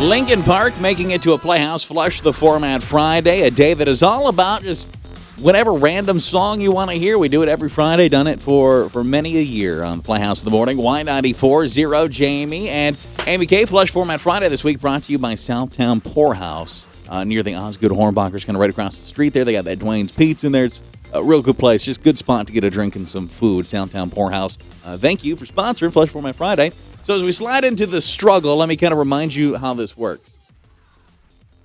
Lincoln Park making it to a Playhouse Flush the Format Friday, a day that is all about just whatever random song you want to hear. We do it every Friday, done it for many a year on Playhouse in the Morning. Y94, Jamie, and Amy K. Flush Format Friday this week brought to you by Southtown Poorhouse near the Osgood Hornbachers, kind of right across the street there. They got that Dwayne's Pizza in there. It's a real good place, just good spot to get a drink and some food. Southtown Poorhouse. Thank you for sponsoring Flush Format Friday. So as we slide into the struggle, let me kind of remind you how this works.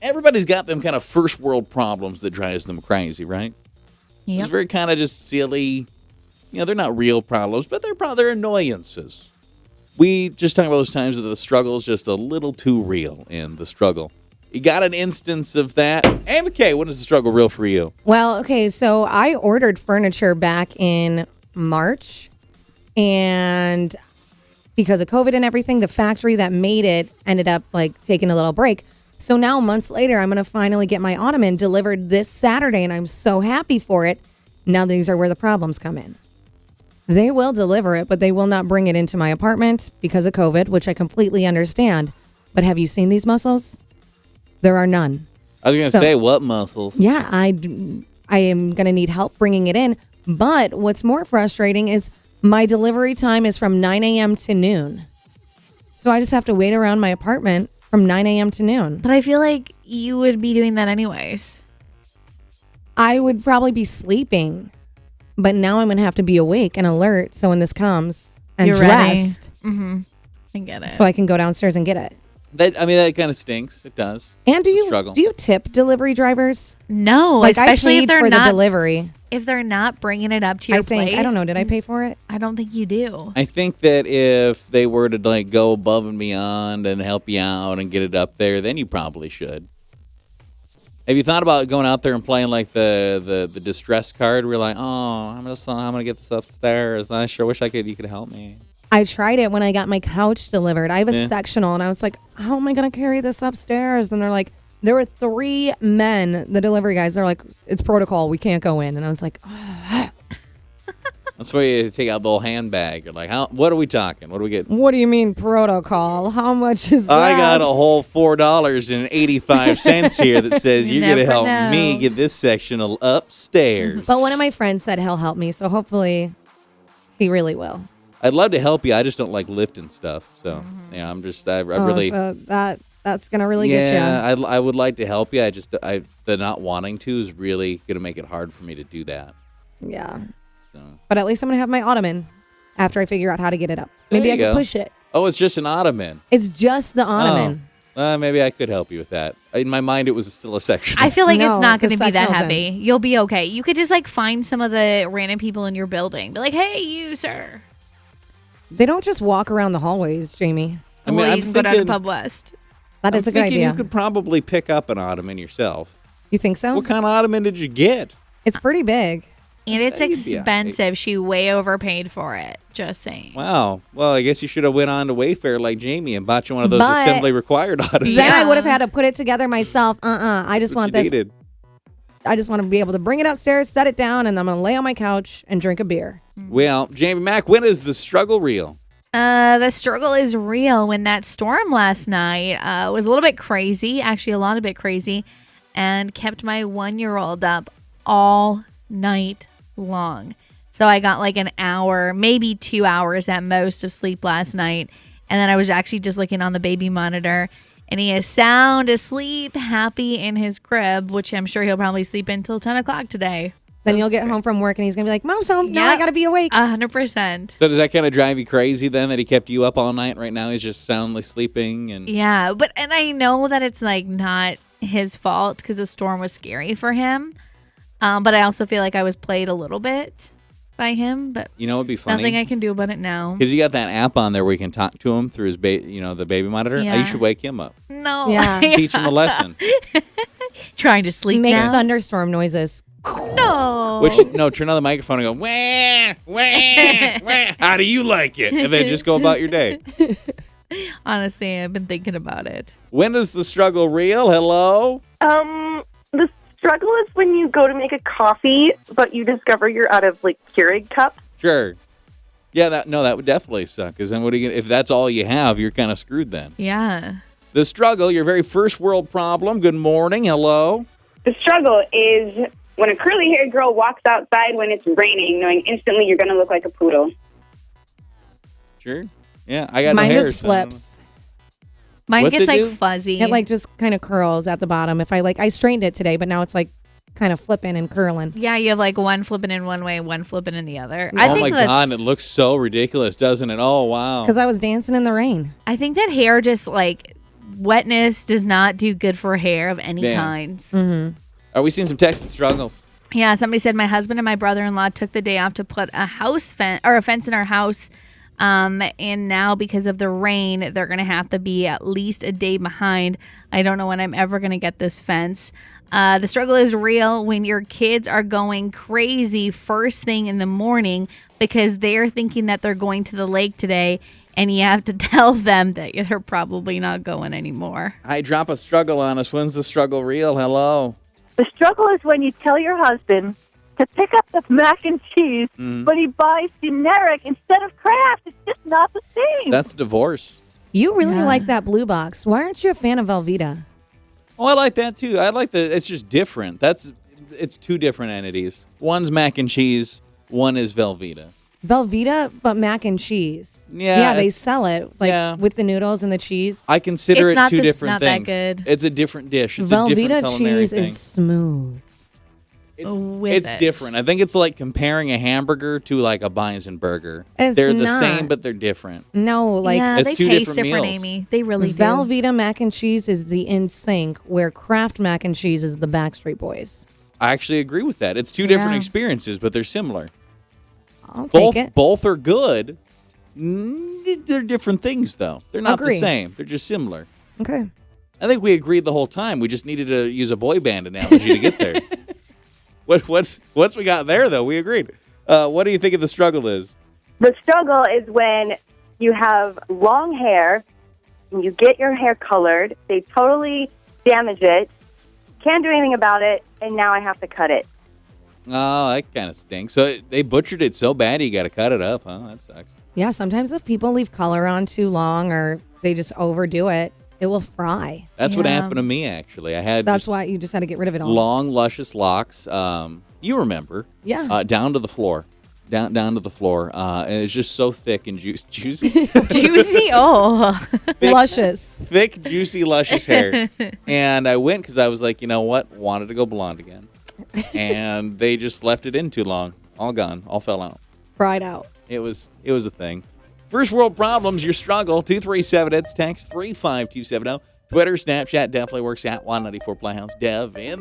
Everybody's got them kind of first world problems that drives them crazy, right? Yep. It's very kind of just silly. You know, they're not real problems, but they're annoyances. We just talk about those times that the struggle is just a little too real in the struggle. You got an instance of that? Hey, McKay, when is the struggle real for you? Well, okay, so I ordered furniture back in March, and because of COVID and everything, the factory that made it ended up taking a little break. So now months later, I'm going to finally get my ottoman delivered this Saturday, and I'm so happy for it. Now these are where the problems come in. They will deliver it, but they will not bring it into my apartment because of COVID, which I completely understand. But have you seen these muscles? There are none. I was going to say, what muscles? Yeah, I am going to need help bringing it in. But what's more frustrating is my delivery time is from 9 a.m. to noon. So I just have to wait around my apartment from 9 a.m. to noon. But I feel like you would be doing that anyways. I would probably be sleeping, but now I'm going to have to be awake and alert. So when this comes, I'm You're dressed. Mm-hmm. I get it. So I can go downstairs and get it. That kind of stinks. It does. And do Struggle. you tip delivery drivers? No, I especially paid if they're for not the delivery. If they're not bringing it up to your place. I don't know. Did I pay for it? I don't think you do. I think that if they were to go above and beyond and help you out and get it up there, then you probably should. Have you thought about going out there and playing the distress card? Where you're like, oh, I'm gonna get this upstairs. I sure wish you could help me. I tried it when I got my couch delivered. I have a sectional, and I was like, how am I going to carry this upstairs? And they're like, there were 3 men, the delivery guys. They're like, it's protocol. We can't go in. And I was like, oh. That's where you take out the whole handbag. You're like, what are we talking? What do we get? What do you mean protocol? How much is that? I got a whole $4.85 here that says you're going to help me get this sectional upstairs. But one of my friends said he'll help me, so hopefully he really will. I'd love to help you. I just don't like lifting stuff. So, yeah, I really. So that's going to really get you. Yeah, I would like to help you. The not wanting to is really going to make it hard for me to do that. Yeah. So. But at least I'm going to have my ottoman after I figure out how to get it up. Maybe I can push it. Oh, it's just an ottoman. It's just the ottoman. Maybe I could help you with that. In my mind, it was still a section. I feel like No, it's not going to be that sectional's heavy. You'll be okay. You could just find some of the random people in your building. Be like, hey, you, sir. They don't just walk around the hallways, Jamie. I mean, well, you can go down to Pub West. That is a good idea. You could probably pick up an ottoman yourself. You think so? What kind of ottoman did you get? It's pretty big. And it's expensive. She way overpaid for it. Just saying. Wow. Well, I guess you should have went on to Wayfair like Jamie and bought you one of those assembly required ottomans. Then I would have had to put it together myself. I just want this. Needed. I just want to be able to bring it upstairs, set it down, and I'm going to lay on my couch and drink a beer. Well, Jamie Mack, when is the struggle real? The struggle is real. When that storm last night was a little bit crazy, actually a lot of bit crazy, and kept my 1-year-old up all night long. So I got an hour, maybe 2 hours at most of sleep last night. And then I was actually just looking on the baby monitor, and he is sound asleep, happy in his crib, which I'm sure he'll probably sleep until 10 o'clock today. Then you'll get home from work and he's going to be like, Mom's home. Now I got to be awake. 100%. So does that kind of drive you crazy then that he kept you up all night? Right now he's just soundly sleeping? Yeah, and I know that it's not his fault because the storm was scary for him. But I also feel like I was played a little bit by him. But you know, it'd be funny. Nothing I can do about it now. Because you got that app on there where you can talk to him through his the baby monitor. Yeah. You should wake him up. No. Yeah. Teach him a lesson. Trying to sleep Make now. thunderstorm noises. No. Turn on the microphone and go, wah, wah, wah. How do you like it? And then just go about your day. Honestly, I've been thinking about it. When is the struggle real? Hello? The struggle is when you go to make a coffee, but you discover you're out of Keurig cups. Sure. Yeah, that would definitely suck. Because then if that's all you have, you're kind of screwed then. Yeah. The struggle, your very first world problem. Good morning. Hello. The struggle is when a curly-haired girl walks outside when it's raining, knowing instantly you're going to look like a poodle. Sure. Yeah, I got Mine no hair, just so I don't know. flips. Mine What's gets it like do? fuzzy. It like just kind of curls at the bottom. If I straightened it today, but now it's like kind of flipping and curling. yeah, you have like one flipping in one way, one flipping in the other. Oh my God, it looks so ridiculous, doesn't it? Oh, wow. Because I was dancing in the rain. I think that hair just like wetness does not do good for hair of any Yeah. kinds. Are we seeing some Texas struggles? Yeah, somebody said my husband and my brother-in-law took the day off to put a fence in our house. And now because of the rain, they're going to have to be at least a day behind. I don't know when I'm ever going to get this fence. The struggle is real when your kids are going crazy first thing in the morning because they're thinking that they're going to the lake today, and you have to tell them that they're probably not going anymore. Hi, drop a struggle on us. When's the struggle real? Hello. The struggle is when you tell your husband to pick up the mac and cheese, but he buys generic instead of Kraft. It's just not the same. That's divorce. You really like that blue box. Why aren't you a fan of Velveeta? Oh, I like that too. I like that. It's just different. It's two different entities. One's mac and cheese. One is Velveeta. Velveeta, but mac and cheese. Yeah, they it's- sell it like with the noodles and the cheese. I consider It's it not two this- different not that things. good. It's a different dish. It's a different Velveeta culinary cheese thing. is smooth. with It's it. different. I think it's like comparing a hamburger to like a bison burger. It's They're the not. same, but they're different. No, like yeah, It's they two taste different different, meals. Amy. They really do. Velveeta mac and cheese is the in sync, where Kraft mac and cheese is the Backstreet Boys. I actually agree with that. It's two different Yeah. experiences, but they're similar. I'll Both take it. both are good. They're different things, though. They're not Agree. the same. They're just similar. Okay. I think we agreed the whole time. We just needed to use a boy band analogy to get there. What's we got there, though? We agreed. What do you think of the struggle is? The struggle is when you have long hair and you get your hair colored. They totally damage it. Can't do anything about it, and now I have to cut it. Oh, that kind of stinks. So they butchered it so bad you got to cut it up, huh? That sucks. Yeah, sometimes if people leave color on too long or they just overdo it, it will fry. That's what Yeah. happened to me, actually. I had That's just why you just had to get rid of it all. long, luscious locks. You remember. Yeah. Down to the floor. Down to the floor. And it's just so thick and juicy. Juicy. Oh. Luscious. Thick, juicy, luscious hair. And I went because I was like, you know what? Wanted to go blonde again. And they just left it in too long. All gone. All fell out. Fried out. It was a thing. First world problems, your struggle. 237, it's text 35270. Twitter, Snapchat definitely works at 194 Playhouse. Dev in